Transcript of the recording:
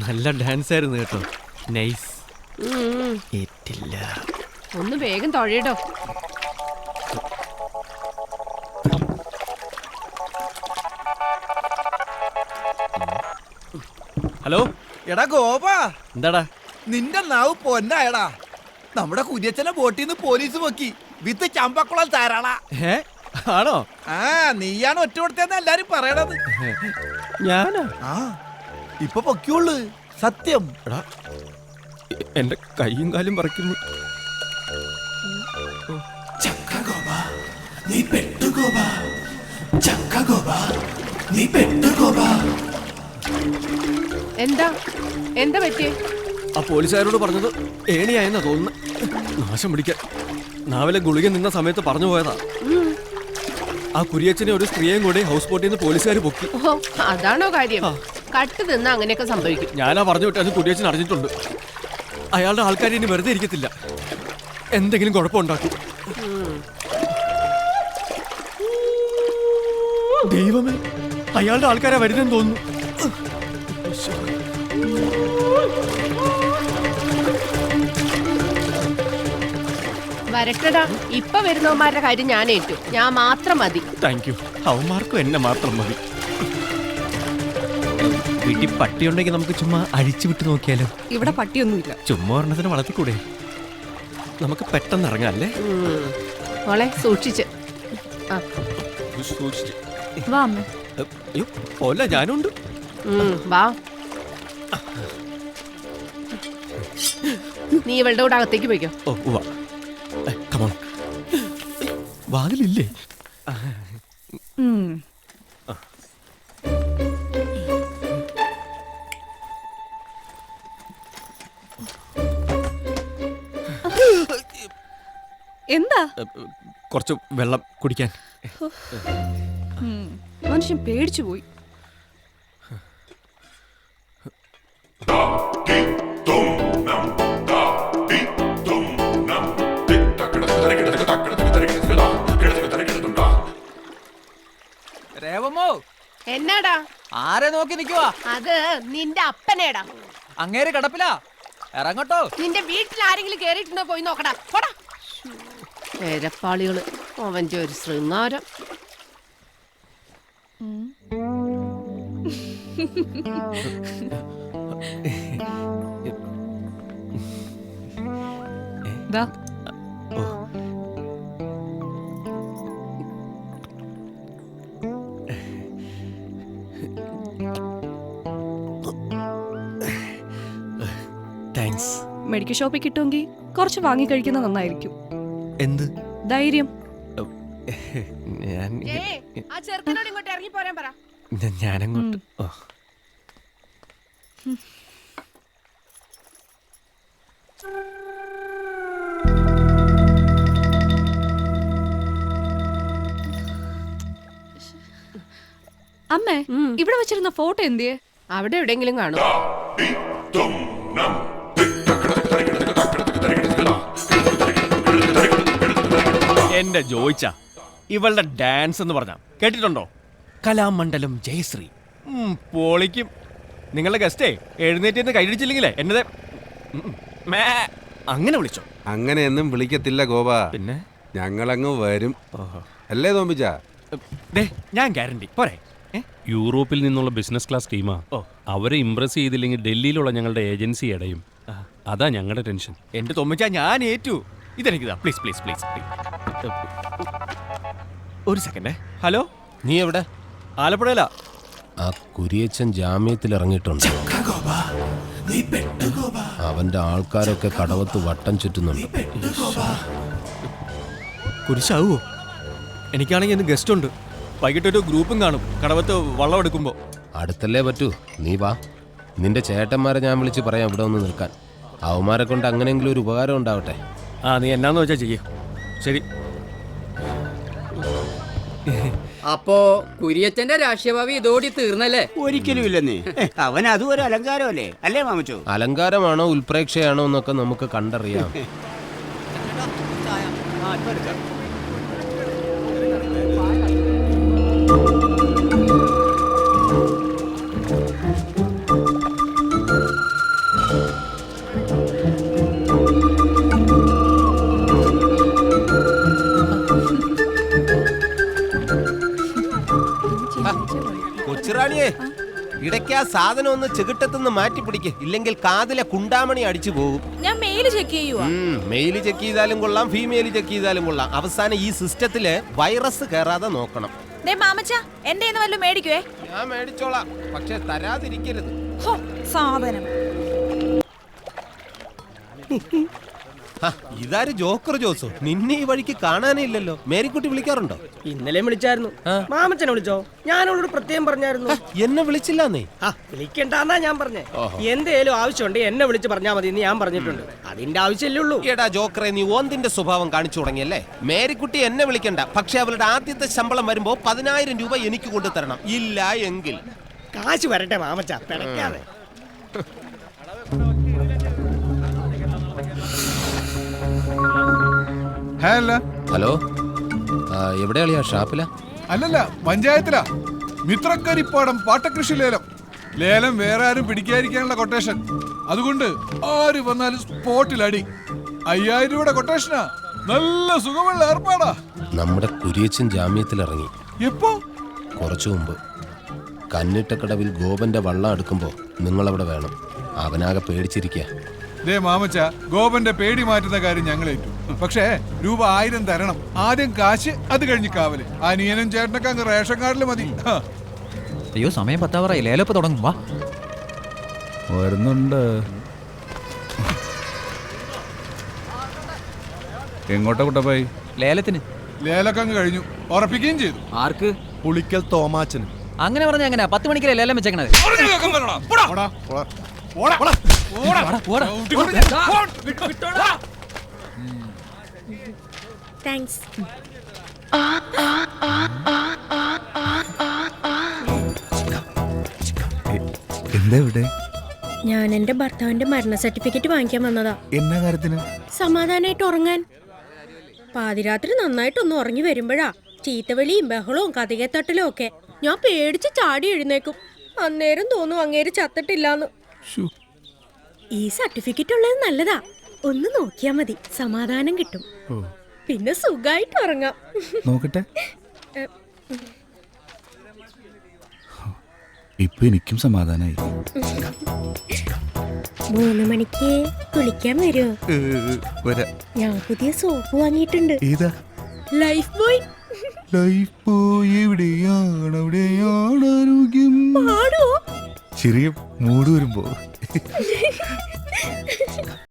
നല്ല ഡാൻസ് ആയിരുന്നു കേട്ടോ. നൈസ്. ഏറ്റില്ല. ഒന്ന് വേഗം തൊഴയിടോ. ഹലോ എടാ ഗോപാ, എന്താടാ? നിന്റെ നാവ് പൊന്നായടാ. നമ്മുടെ കുര്യച്ചനെ ബോട്ടിൽ നിന്ന് പോലീസ് പൊക്കി വിത്ത് ചമ്പക്കുളം താരാളാ. ആണോ? ആ, നീയാണ് ഒറ്റ കൊടുത്തതെന്ന് എല്ലാരും പറയണത്. ഞാനാ? ആ, ഇപ്പൊ പൊക്കിയുള്ളു, സത്യം. എടാ, എന്റെ കൈയും കാലും പറിക്കുന്നു. എന്താ എന്താ പറ്റിയേ? ആ പോലീസുകാരോട് പറഞ്ഞത് ഏണിയായെന്നാ തോന്നുന്നു. നാശം പിടിക്കാൻ നാവിലെ ഗുളിക നിന്ന സമയത്ത് പറഞ്ഞു പോയതാ. ആ കുരിയച്ചനെ ഒരു സ്ത്രീയെയും കൂടി ഹൗസ് ബോട്ടിൽ നിന്ന് പോലീസുകാർ പൊക്കി. ഓ, അതാണോ കാര്യം? കട്ട് നിന്ന് അങ്ങനെയൊക്കെ സംഭവിക്കും. ഞാനാ പറഞ്ഞു വിട്ടത്. കുരിയച്ചൻ അറിഞ്ഞിട്ടുണ്ട്. അയാളുടെ ആൾക്കാർ ഇനി വെറുതെ ഇരിക്കത്തില്ല, എന്തെങ്കിലും കുഴപ്പമുണ്ടാക്കും. ദൈവമേ, അയാളുടെ ആൾക്കാരാ വരുന്നെന്ന് തോന്നുന്നു. വരട്ടടാ, ഇപ്പൊ വരുന്നവന്മാരുടെ കാര്യം ഞാൻ ഏറ്റു. ഞാൻ മാത്രം മതി. Thank you. അവന്മാർക്കും എന്നെ മാത്രം മതി. വീട്ടിൽ പട്ടിയുണ്ടെങ്കിൽ നമുക്ക് ചുമ്മാ അഴിച്ചു വിട്ട് നോക്കിയാലോ? ഇവിടെ പട്ടിയൊന്നുമില്ല. ചുമ്മാ ഒരെണ്ണത്തിന് വളർത്തിക്കൂടെ? നമുക്ക് പെട്ടെന്ന് ഇറങ്ങാം അല്ലേ? മോളെ സൂക്ഷിച്ച്. അയ്യോ പോലെ ഞാനുണ്ട്. വാ, നീ ഇവളുടെ കൂടെ അകത്തേക്ക് പോയിക്കോ. ഓ വാ, കമോൺ. വാതിലില്ലേ? എന്താ? കുറച്ച് വെള്ളം കുടിക്കാൻ. മനുഷ്യൻ പേടിച്ചു പോയി. രേവമോ, എന്നാടാ? ആരെ നോക്കി നിക്കുവാ? അത് നിന്റെ അപ്പനേടാ. അങ്ങേര് കിടപ്പിലാ, ഇറങ്ങട്ടോ. നിന്റെ വീട്ടിൽ ആരെങ്കിലും കേറിയിട്ടുണ്ടോ? പോയി നോക്കടാ. പോടാ പേരപ്പാളികള്. അവന്റെ ഒരു ശൃംഗാരം. താങ്ക്സ്. മെഡിക്കൽ ഷോപ്പിൽ കിട്ടുമെങ്കിൽ കുറച്ച് വാങ്ങി കഴിക്കുന്നത് നന്നായിരിക്കും. എന്ത് ധൈര്യം? ആ ചെറുക്കനോട് ഇങ്ങോട്ട് ഇറങ്ങി പോരാൻ പറ. ഞാനങ്ങോട്ട്. അമ്മേ, ഇവിടെ വെച്ചിരുന്ന ഫോട്ടോ എന്തിയെ? അവിടെ എവിടെയെങ്കിലും കാണും. എന്റെ ജോയിച്ച, ഇവളുടെ ഡാൻസ് എന്ന് പറഞ്ഞ കേട്ടിട്ടുണ്ടോ? കലാമണ്ഡലം ജയശ്രീ. പൊളിക്കും. നിങ്ങളുടെ ഗസ്റ്റേ എഴുന്നേറ്റ് കൈയടിച്ചില്ലെങ്കിലേ എന്നതേ അങ്ങനെ വിളിച്ചോ? അങ്ങനെയൊന്നും വിളിക്കത്തില്ല ഗോപ. പിന്നെ ഞങ്ങളങ്ങ് വരും അല്ലേ തോമ്പിച്ച? ഞാൻ ഗ്യാരണ്ടി പോരെ. യൂറോപ്പിൽ നിന്നുള്ള ബിസിനസ് ക്ലാസ് സ്കീമാ. അവരെ ഇംപ്രസ് ചെയ്തില്ലെങ്കിൽ ഡൽഹിയിലുള്ള ഞങ്ങളുടെ ഏജൻസി അടയും. അതാ ഞങ്ങളുടെ ടെൻഷൻ. എന്റെ തോമ്പിച്ച, ഞാൻ ഏറ്റു. ഇതെനിക്ക് പ്ലീസ് പ്ലീസ് പ്ലീസ്. ഒരു സെക്കൻഡേ. ഹലോ, നീ എവിടെ? ആലപ്പുഴയിലാ. ആ കുരിയച്ചൻ ജാമ്യത്തിൽ ഇറങ്ങിയിട്ടുണ്ട്. അവന്റെ ആൾക്കാരൊക്കെ കടവത്ത് വട്ടം ചുറ്റുന്നുണ്ട്. കുരിശാവോ? എനിക്കാണെങ്കിൽ ഇന്ന് ഗസ്റ്റ് ഉണ്ട്. വൈകിട്ടൊരു ഗ്രൂപ്പും കാണും കടവത്ത് വള്ളം എടുക്കുമ്പോ. അടുത്തല്ലേ പറ്റൂ, നീ വാ. നിന്റെ ചേട്ടന്മാരെ ഞാൻ വിളിച്ച് പറയാം ഇവിടെ ഒന്ന് നിൽക്കാൻ. അവന്മാരെ കൊണ്ട് അങ്ങനെയെങ്കിലും ഒരു ഉപകാരം ഉണ്ടാവട്ടെ. നീ എന്നാന്ന് വെച്ചാ ചെയ്യ. ശരി. അപ്പോ കുര്യച്ചന്റെ രാഷ്ട്രീയഭാവി ഇതോടി തീർന്നല്ലേ? ഒരിക്കലും ഇല്ലെന്നേ. അവൻ അതും ഒരു അലങ്കാരമല്ലേ അല്ലേ മാമച്ചോ? അലങ്കാരമാണോ ഉൽപ്രേക്ഷയാണോ എന്നൊക്കെ നമുക്ക് കണ്ടറിയാം. ഇടയ്ക്ക് ആ സാധനം ഒന്ന് ചെകിട്ടത്തുനിന്ന് മാറ്റി പിടിക്ക്, ഇല്ലെങ്കിൽ കാതിലെ കുണ്ടാമണി അടിച്ചു പോകും. ഞാൻ മെയിൽ ചെക്ക് ചെയ്യുവാ. മെയിൽ ചെക്ക് ചെയ്താലും കൊള്ളാം, ഫീമെയിൽ ചെക്ക് ചെയ്താലും കൊള്ളാം. അവസാനം ഈ സിസ്റ്റത്തില് വൈറസ് കയറാതെ നോക്കണം. മാമച്ച എന്റെ വല്ലതും മേടിക്കുവേ. ഞാൻ മേടിച്ചോളാം, പക്ഷെ തരാതിരിക്കരുത്. സാധനം. ഇതാര് ജോക്കർ ജോസോ? നിന്നെ ഈ വഴിക്ക് കാണാനേ ഇല്ലല്ലോ. മേരിക്കുട്ടി വിളിക്കാറുണ്ടോ? ഇന്നലെ വിളിച്ചായിരുന്നു. മാമച്ചനെ വിളിച്ചോ? ഞാൻ അവളോട് പ്രത്യേകം പറഞ്ഞായിരുന്നു. എന്നെ വിളിച്ചില്ലെന്നേ. വിളിക്കണ്ടെന്നാ ഞാൻ പറഞ്ഞേ. എന്തേലും ആവശ്യമുണ്ട് എന്നെ വിളിച്ച് പറഞ്ഞാ മതി എന്ന് ഞാൻ പറഞ്ഞിട്ടുണ്ട്. അതിന്റെ ആവശ്യമല്ലേ ഉള്ളൂ. എടാ ജോക്കറെ, നീ ഓന്തിന്റെ സ്വഭാവം കാണിച്ചു തുടങ്ങിയല്ലേ. മേരിക്കുട്ടി എന്നെ വിളിക്കണ്ട, പക്ഷെ അവളുടെ ആദ്യത്തെ ശമ്പളം വരുമ്പോ 10,000 രൂപ എനിക്ക് കൊണ്ടുതരണം. ഇല്ല എങ്കിൽ കാശ് വരട്ടെ മാമച്ച, പിടയ്ക്കാതെ. ഹലോ, എവിടെയാളിയാ? ഷാപ്പിലാ? അല്ലല്ല, പഞ്ചായത്തിലാ. മിത്രക്കരിപ്പാടം പാട്ടകൃഷി ലേലം. ലേലം വേറെ ആരും പിടിക്കാതിരിക്കാനുള്ള കൊട്ടേഷൻ. അതുകൊണ്ട് ആര് വന്നാലും സ്പോട്ടിൽ അടി. 5000 രൂപയുടെ കൊട്ടേഷനാ. നല്ല സുഖമുള്ള ഏർപ്പാടാ. നമ്മുടെ കുരിയച്ചൻ ജാമ്യത്തിലിറങ്ങി. എപ്പോ? കുറച്ചു മുമ്പ്. കന്നിട്ടക്കടവിൽ ഗോപന്റെ വള്ളം എടുക്കുമ്പോ നിങ്ങളവിടെ വേണം. അവനാകെ പേടിച്ചിരിക്കുക. ദേ മാമച്ച, ഗോപന്റെ പേടി മാറ്റുന്ന കാര്യം ഞങ്ങൾ ഏറ്റു. പക്ഷേ രൂപ 1000 തരണം. ആദ്യം കാശ്, അത് കഴിഞ്ഞ് കാവല്. അനിയനും ചേട്ടനൊക്കെ അങ്ങ് റേഷൻ കാർഡിൽ മതി. അയ്യോ, സമയം 10 ലേലപ്പ് തുടങ്ങും. വാ, വരുന്നുണ്ട്. എങ്ങോട്ടാ കുട്ടപ്പായി? ലേലത്തിന്. ലേലൊക്കെ അങ്ങ് കഴിഞ്ഞു, ഉറപ്പിക്കുകയും ചെയ്തു. ആർക്ക്? പുളിക്കൽ തോമാച്ചന്. അങ്ങനെ പറഞ്ഞ എങ്ങനെയാ 10 മണിക്കല്ലേ ലേലം വെച്ചേക്കണത്? താങ്ക്സ്. എന്താ ഇവിടെ? ഞാൻ എന്റെ ഭർത്താവിന്റെ മരണ സർട്ടിഫിക്കറ്റ് വാങ്ങിക്കാൻ വന്നതാ. എന്നാ കാര്യത്തിന്? സമാധാനായിട്ട് ഉറങ്ങാൻ. പാതിരാത്രി നന്നായിട്ടൊന്ന് ഉറങ്ങി വരുമ്പോഴാ ചീത്തവിളിയും ബഹളവും കഥകത്തട്ടലും ഒക്കെ. ഞാൻ പേടിച്ച് ചാടി എഴുന്നേക്കും. അന്നേരം തോന്നും അങ്ങേര് ചത്തിട്ടില്ലാന്ന്. ഈ സർട്ടിഫിക്കറ്റ് ഉള്ളത് നല്ലതാ. ഒന്ന് നോക്കിയാ മതി, സമാധാനം കിട്ടും. പിന്നെ സുഖായിട്ട് ഉറങ്ങാം. നോക്കട്ടെ. ഇപ്പൊ എനിക്കും സമാധാനായി. 3 മണിക്ക് കുളിക്കാൻ വരുമോ? ഞാൻ പുതിയ സോപ്പ് വാങ്ങിയിട്ടുണ്ട്. ഏതാ? Life boy. ലൈഫ് ബോയ് എവിടെയാണ്, അവിടെയാണ് ആരോഗ്യം. പാടുവോ? ചെറിയ മൂട് വരുമ്പോ